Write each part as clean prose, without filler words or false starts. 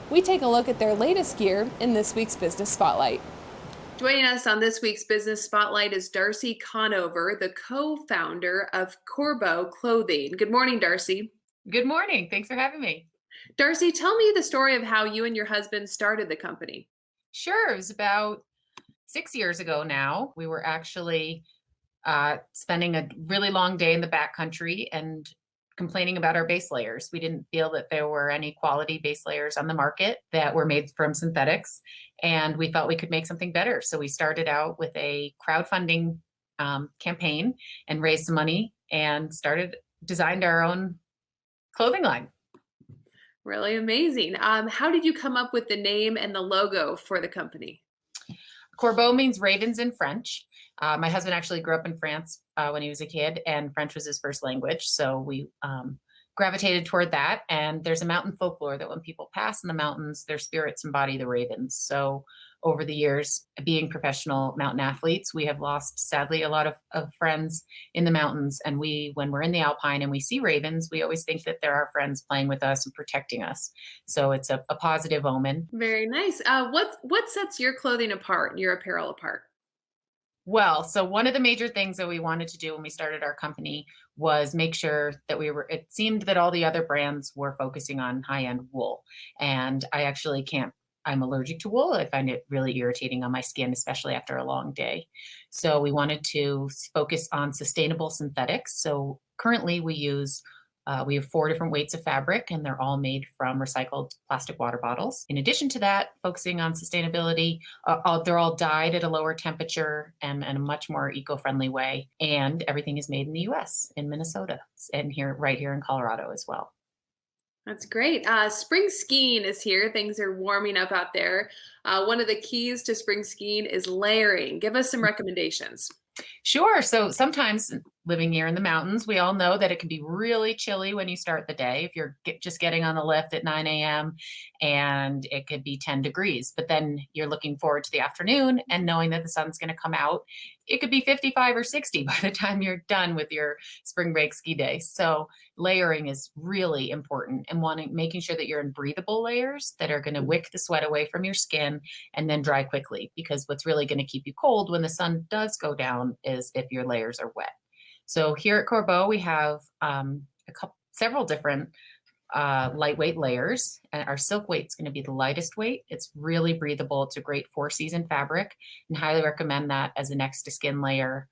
We take a look at their latest gear in this week's Business Spotlight. Joining us on this week's Business Spotlight is Darcy Conover, the co-founder of Corbaeux Clothing. Good morning, Darcy. Good morning. Thanks for having me. Darcy, tell me the story of how you and your husband started the company. Sure. It was about 6 years ago now. We were actually spending a really long day in the backcountry and complaining about our base layers. We didn't feel that there were any quality base layers on the market that were made from synthetics, and we thought we could make something better. So we started out with a crowdfunding campaign and raised some money and designed our own clothing line. Really amazing. How did you come up with the name and the logo for the company? Corbeau means ravens in French. My husband actually grew up in France when he was a kid, and French was his first language. So we gravitated toward that. And there's a mountain folklore that when people pass in the mountains, their spirits embody the ravens. So over the years, being professional mountain athletes, we have lost, sadly, a lot of friends in the mountains. And when we're in the Alpine and we see ravens, we always think that they're our friends playing with us and protecting us. So it's a positive omen. Very nice. What sets your clothing apart, your apparel apart? Well, so one of the major things that we wanted to do when we started our company was make sure that it seemed that all the other brands were focusing on high-end wool. And I'm allergic to wool. I find it really irritating on my skin, especially after a long day. So we wanted to focus on sustainable synthetics. So currently we have 4 different weights of fabric, and they're all made from recycled plastic water bottles. In addition to that, focusing on sustainability, they're all dyed at a lower temperature and in a much more eco-friendly way. And everything is made in the US, in Minnesota, and right here in Colorado as well. That's great. Spring skiing is here. Things are warming up out there. One of the keys to spring skiing is layering. Give us some recommendations. Sure. So sometimes living here in the mountains, we all know that it can be really chilly when you start the day. If you're just getting on the lift at 9 a.m. and it could be 10 degrees, but then you're looking forward to the afternoon and knowing that the sun's going to come out. It could be 55 or 60 by the time you're done with your spring break ski day. So layering is really important, and making sure that you're in breathable layers that are going to wick the sweat away from your skin and then dry quickly, because what's really going to keep you cold when the sun does go down is if your layers are wet. So here at Corbeau, we have several different lightweight layers, and our silk weight is going to be the lightest weight. It's really breathable. It's a great 4-season fabric, and highly recommend that as a next to skin layer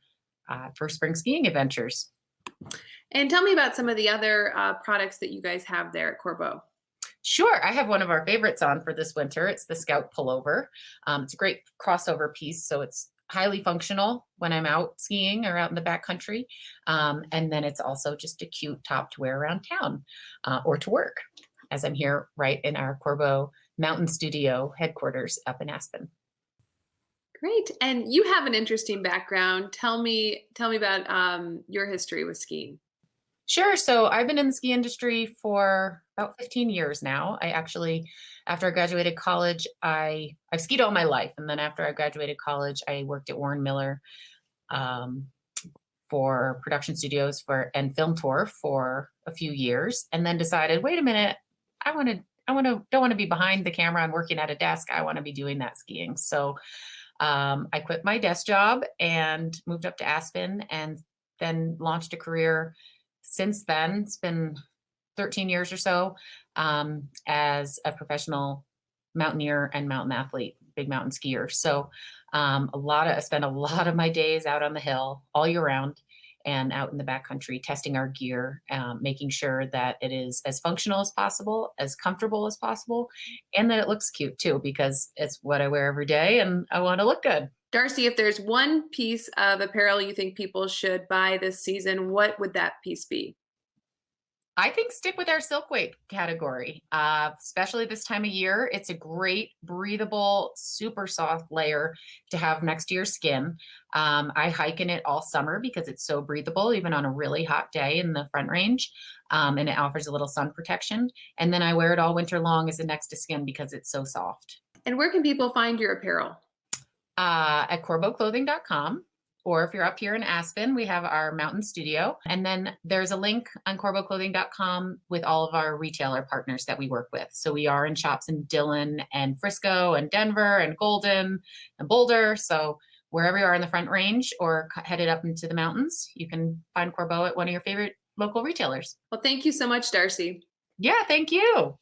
for spring skiing adventures. And tell me about some of the other products that you guys have there at Corbeau. Sure. I have one of our favorites on for this winter. It's the Scout Pullover. It's a great crossover piece, so it's highly functional when I'm out skiing or out in the backcountry. And then it's also just a cute top to wear around town or to work, as I'm here right in our Corbeau Mountain Studio headquarters up in Aspen. Great. And you have an interesting background. Tell me about your history with skiing. Sure. So I've been in the ski industry for about 15 years now. After I graduated college, I've skied all my life. And then after I graduated college, I worked at Warren Miller for production studios and film tour for a few years, and then decided, wait a minute, don't want to be behind the camera and working at a desk. I want to be doing that skiing. So I quit my desk job and moved up to Aspen, and then launched a career. Since then, it's been 13 years or so as a professional mountaineer and mountain athlete, big mountain skier. So I spend a lot of my days out on the hill all year round and out in the backcountry testing our gear, making sure that it is as functional as possible, as comfortable as possible, and that it looks cute too, because it's what I wear every day and I want to look good. Darcy, if there's one piece of apparel you think people should buy this season, what would that piece be? I think stick with our silk weight category, especially this time of year. It's a great, breathable, super soft layer to have next to your skin. I hike in it all summer because it's so breathable, even on a really hot day in the Front Range, and it offers a little sun protection. And then I wear it all winter long as a next to skin because it's so soft. And where can people find your apparel? At CorbaeuxClothing.com. Or if you're up here in Aspen, we have our mountain studio. And then there's a link on CorbaeuxClothing.com with all of our retailer partners that we work with. So we are in shops in Dillon and Frisco and Denver and Golden and Boulder. So wherever you are in the Front Range or headed up into the mountains, you can find Corbaeux at one of your favorite local retailers. Well, thank you so much, Darcy. Yeah, thank you.